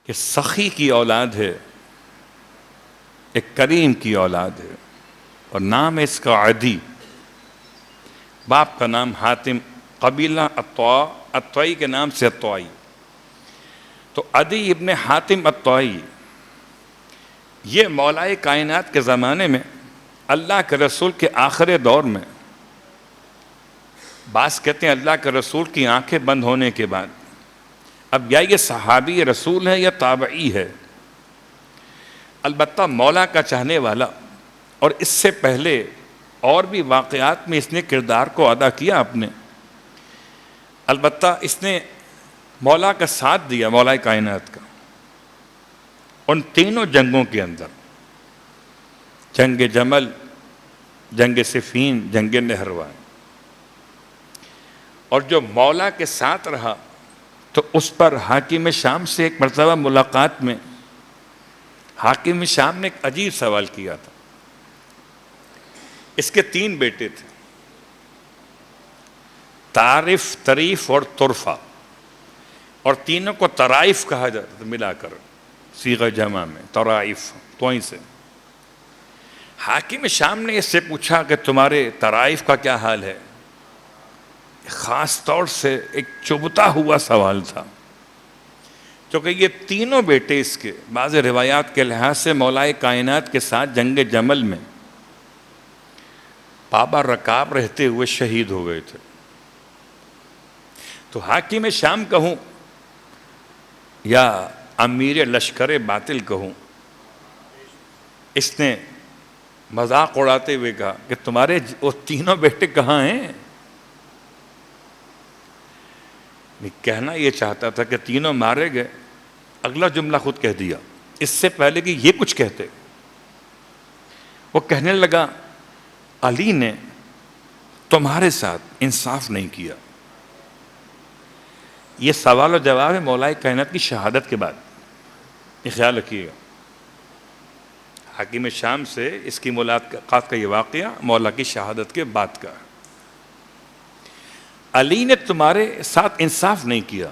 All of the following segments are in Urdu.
کہ سخی کی اولاد ہے، ایک کریم کی اولاد ہے، اور نام ہے اس کا عدی، باپ کا نام حاتم، قبیلہ الطوائی کے نام سے الطوائی. تو عدی ابن حاتم الطوائی یہ مولائے کائنات کے زمانے میں اللہ کے رسول کے آخر دور میں، بعض کہتے ہیں اللہ کے رسول کی آنکھیں بند ہونے کے بعد، اب یا یہ صحابی رسول ہے یا تابعی ہے، البتہ مولا کا چاہنے والا، اور اس سے پہلے اور بھی واقعات میں اس نے کردار کو ادا کیا اپنے. البتہ اس نے مولا کا ساتھ دیا، مولا کائنات کا، ان تینوں جنگوں کے اندر، جنگ جمل، جنگ صفین، جنگ نہروان. اور جو مولا کے ساتھ رہا تو اس پر حاکم شام سے ایک مرتبہ ملاقات میں حاکم شام نے ایک عجیب سوال کیا تھا. اس کے 3 بیٹے تھے، طارف، طریف اور طرفہ، اور تینوں کو طرائف کہا جاتا تھا ملا کر صیغہ جمع میں، طرائف توئیں سے. حاکم شام نے اس سے پوچھا کہ تمہارے طرائف کا کیا حال ہے. خاص طور سے ایک چبھتا ہوا سوال تھا، کیونکہ یہ تینوں بیٹے اس کے بعض روایات کے لحاظ سے مولائے کائنات کے ساتھ جنگ جمل میں بابا رکاب رہتے ہوئے شہید ہو گئے تھے. تو حاکم شام کہوں یا امیر لشکر باطل کہوں، اس نے مذاق اڑاتے ہوئے کہا کہ تمہارے وہ تینوں بیٹے کہاں ہیں. کہنا یہ چاہتا تھا کہ تینوں مارے گئے، اگلا جملہ خود کہہ دیا اس سے پہلے کہ یہ کچھ کہتے. وہ کہنے لگا علی نے تمہارے ساتھ انصاف نہیں کیا. یہ سوال و جواب ہے مولائے کائنات کی شہادت کے بعد، یہ خیال رکھیے گا. حاکم شام سے اس کی ملاقات کا یہ واقعہ مولا کی شہادت کے بعد کا. علی نے تمہارے ساتھ انصاف نہیں کیا،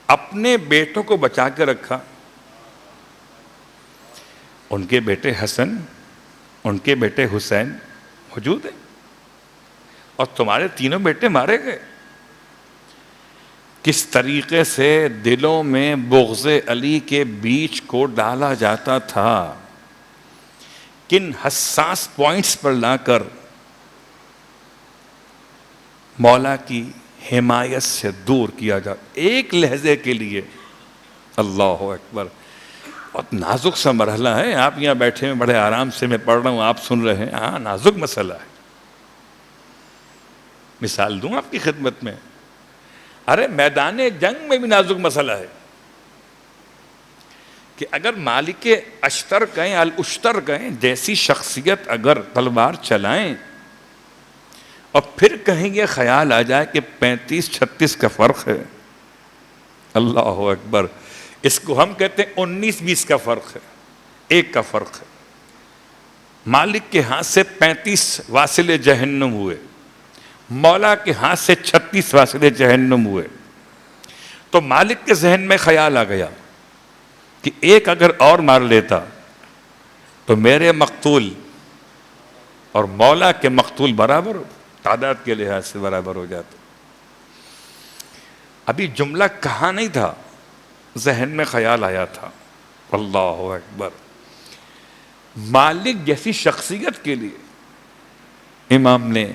اپنے بیٹوں کو بچا کے رکھا. ان کے بیٹے حسن، ان کے بیٹے حسین موجود ہیں، اور تمہارے تینوں بیٹے مارے گئے. کس طریقے سے دلوں میں بغض علی کے بیچ کو ڈالا جاتا تھا، کن حساس پوائنٹس پر لا کر مولا کی حمایت سے دور کیا جاتا ایک لہجے کے لیے. اللہ اکبر، بہت نازک سا مرحلہ ہے. آپ یہاں بیٹھے ہیں بڑے آرام سے، میں پڑھ رہا ہوں، آپ سن رہے ہیں. ہاں نازک مسئلہ ہے. مثال دوں آپ کی خدمت میں، ارے میدان جنگ میں بھی نازک مسئلہ ہے کہ اگر مالک اشتر کہیں، الاشتر کہیں جیسی شخصیت اگر تلوار چلائیں اور پھر کہیں یہ خیال آ جائے کہ 35-36 کا فرق ہے، اللہ اکبر، اس کو ہم کہتے ہیں 19-20 کا فرق ہے، 1 کا فرق ہے. مالک کے ہاتھ سے 35 واصل جہنم ہوئے، مولا کے ہاتھ سے 36 واصل جہنم ہوئے. تو مالک کے ذہن میں خیال آ گیا کہ ایک اگر اور مار لیتا تو میرے مقتول اور مولا کے مقتول برابر، تعداد کے لحاظ سے برابر ہو جاتا. ابھی جملہ کہا نہیں تھا، ذہن میں خیال آیا تھا. اللہ اکبر. مالک جیسی شخصیت کے لیے امام نے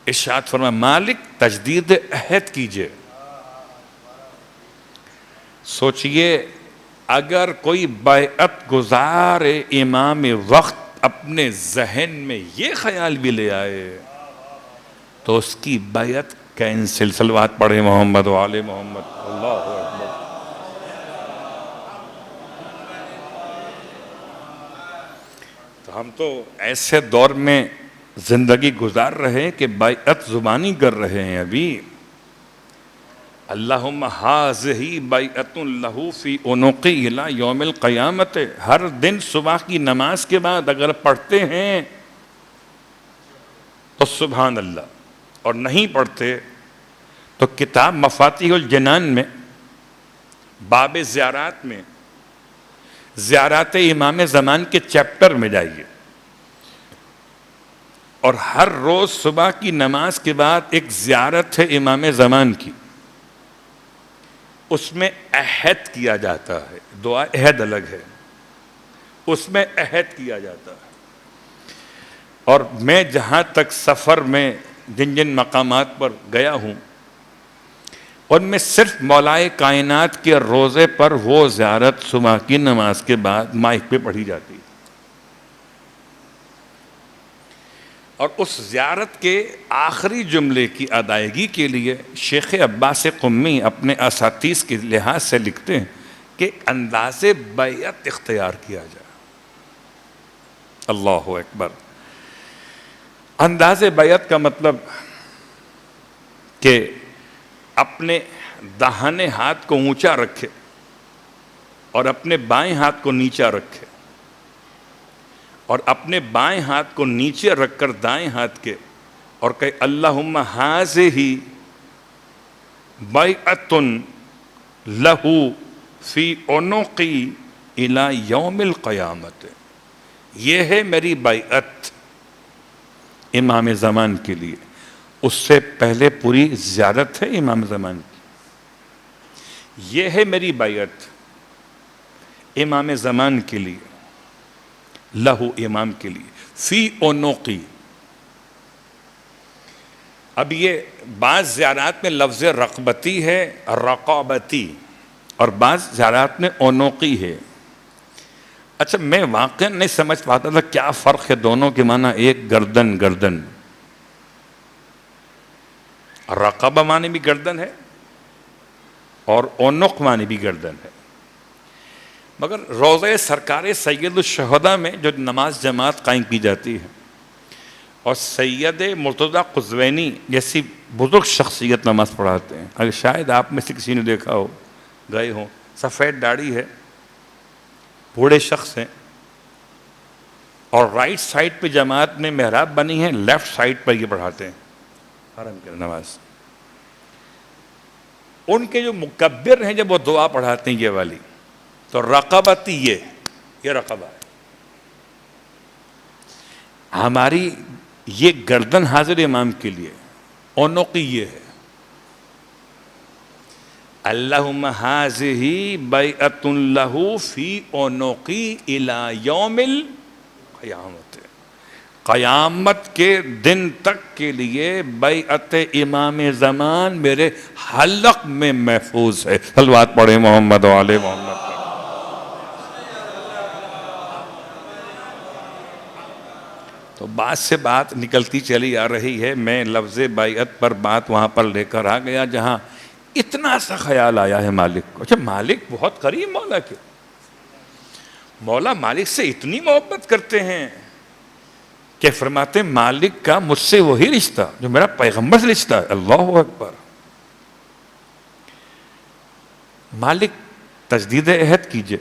ارشاد فرمایا مالک تجدید عہد کیجئے. سوچئے اگر کوئی بیعت گزار امام وقت اپنے ذہن میں یہ خیال بھی لے آئے تو اس کی بیعت کینسل. صلوات پڑھے محمد و آل محمد. اللہ اکبر. تو ہم تو ایسے دور میں زندگی گزار رہے ہیں کہ بیعت زبانی کر رہے ہیں. ابھی اللہم ہذہ بیعۃ لہ فی عنقی الی یوم القیامت، ہر دن صبح کی نماز کے بعد اگر پڑھتے ہیں تو سبحان اللہ، اور نہیں پڑھتے تو کتاب مفاتیح الجنان میں باب زیارات میں زیارات امام زمان کے چیپٹر میں جائیے، اور ہر روز صبح کی نماز کے بعد ایک زیارت ہے امام زمان کی، اس میں عہد کیا جاتا ہے، دعا عہد الگ ہے، اس میں عہد کیا جاتا ہے۔ اور میں جہاں تک سفر میں جن جن مقامات پر گیا ہوں، ان میں صرف مولائے کائنات کے روزے پر وہ زیارت صبح کی نماز کے بعد مائک پہ پڑھی جاتی ہے، اور اس زیارت کے آخری جملے کی ادائیگی کے لیے شیخ عباس قمی اپنے اساتذ کے لحاظ سے لکھتے ہیں کہ انداز بیعت اختیار کیا جائے۔ اللہ اکبر۔ انداز بیعت کا مطلب کہ اپنے داہنے ہاتھ کو اونچا رکھے اور اپنے بائیں ہاتھ کو نیچا رکھے، اور اپنے بائیں ہاتھ کو نیچے رکھ کر دائیں ہاتھ کے اور کہ اللہم ہذہ بیعۃ لہ فی عنقی الی یوم القیامت، یہ ہے میری بیعت امام زمان کے لیے۔ اس سے پہلے پوری زیارت ہے امام زمان کی، یہ ہے میری بیعت امام زمان کے لیے، لہو امام کے لیے، فی عنقی۔ اب یہ بعض زیارات میں لفظ رقبتی ہے، رقابتی، اور بعض زیارات میں عنقی ہے۔ اچھا، میں واقعا نہیں سمجھ پاتا تھا کیا فرق ہے دونوں کے معنی، ایک گردن، گردن، رقبہ معنی بھی گردن ہے اور عنق معنی بھی گردن ہے، مگر روضہ سرکار سید الشہداء میں جو نماز جماعت قائم کی جاتی ہے، اور سید مرتضیٰ قزوینی جیسی بزرگ شخصیت نماز پڑھاتے ہیں، اگر شاید آپ میں سے کسی نے دیکھا ہو، گئے ہوں، سفید داڑھی ہے، بوڑھے شخص ہیں، اور رائٹ سائڈ پہ جماعت میں محراب بنی ہے، لیفٹ سائڈ پر یہ پڑھاتے ہیں حرم کی نماز۔ ان کے جو مکبر ہیں جب وہ دعا پڑھاتے ہیں یہ والی، تو رقبتی، یہ رقبہ ہے۔ ہماری یہ گردن حاضر امام کے لیے، عنقی یہ ہے، اللہم ہذہ بیعۃ لہ فی عنقی الی یوم القیامت، قیامت کے دن تک کے لیے بیعت امام زمان میرے حلق میں محفوظ ہے۔ صلوات پڑھیں محمد و آل محمد۔ تو بات سے بات نکلتی چلی آ رہی ہے، میں لفظ بیعت پر بات وہاں پر لے کر آ گیا جہاں اتنا سا خیال آیا ہے مالک کو۔ اچھا، مالک بہت قریب مولا کے، مولا مالک سے اتنی محبت کرتے ہیں کہ فرماتے ہیں مالک کا مجھ سے وہی رشتہ جو میرا پیغمبر سے رشتہ ہے۔ اللہ اکبر۔ مالک تجدید عہد کیجئے،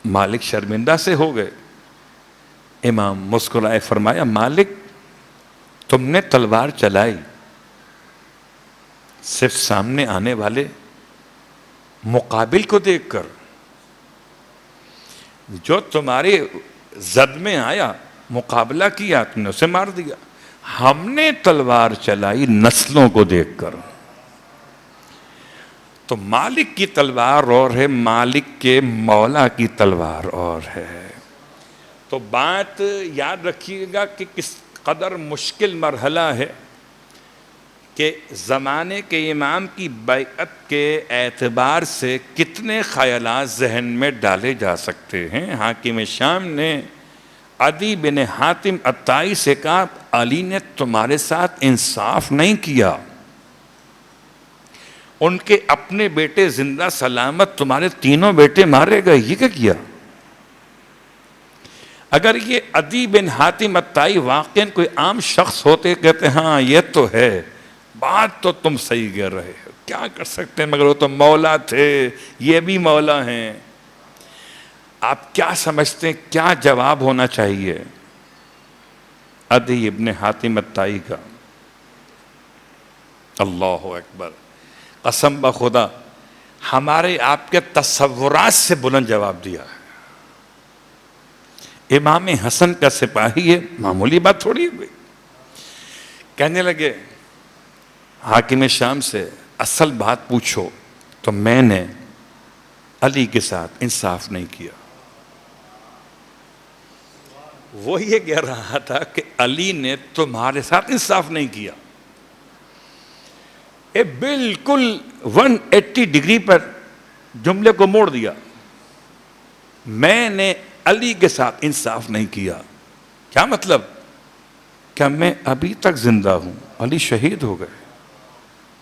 مالک شرمندہ سے ہو گئے، امام مسکرائے، فرمایا مالک تم نے تلوار چلائی صرف سامنے آنے والے مقابل کو دیکھ کر، جو تمہارے زد میں آیا مقابلہ کیا تم نے اسے مار دیا، ہم نے تلوار چلائی نسلوں کو دیکھ کر۔ تو مالک کی تلوار اور ہے، مالک کے مولا کی تلوار اور ہے۔ تو بات یاد رکھیے گا کہ کس قدر مشکل مرحلہ ہے کہ زمانے کے امام کی بیعت کے اعتبار سے کتنے خیالات ذہن میں ڈالے جا سکتے ہیں۔ حاکم شام نے عدی بن حاتم عطائی سے کہا علی نے تمہارے ساتھ انصاف نہیں کیا، ان کے اپنے بیٹے زندہ سلامت، تمہارے تینوں بیٹے مارے گئے، یہ کیا کیا؟ اگر یہ عدی بن حاتم عطائی واقعاً کوئی عام شخص ہوتے، کہتے ہاں یہ تو ہے، بات تو تم صحیح کہہ رہے ہو، کیا کر سکتے ہیں، مگر وہ تو مولا تھے، یہ بھی مولا ہیں۔ آپ کیا سمجھتے ہیں کیا جواب ہونا چاہیے عدی ابن حاتم عطائی کا؟ اللہ اکبر۔ قسم بخدا ہمارے آپ کے تصورات سے بلند جواب دیا ہے. امام حسن کا سپاہی ہے، معمولی بات تھوڑی ہوئی. کہنے لگے حاکم شام سے اصل بات پوچھو تو میں نے علی کے ساتھ انصاف نہیں کیا. وہ یہ کہہ رہا تھا کہ علی نے تمہارے ساتھ انصاف نہیں کیا. بالکل 180 ڈگری پر جملے کو موڑ دیا. میں نے علی کے ساتھ انصاف نہیں کیا. کیا مطلب؟ کہ میں ابھی تک زندہ ہوں، علی شہید ہو گئے.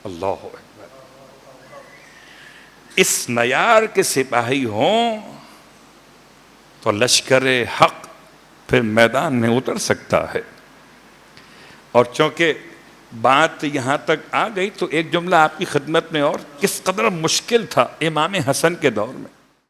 اللہ اکبر. اس معیار کے سپاہی ہوں تو لشکر حق پھر میدان میں اتر سکتا ہے. اور چونکہ بات یہاں تک آ گئی تو ایک جملہ آپ کی خدمت میں، اور کس قدر مشکل تھا امام حسن کے دور میں.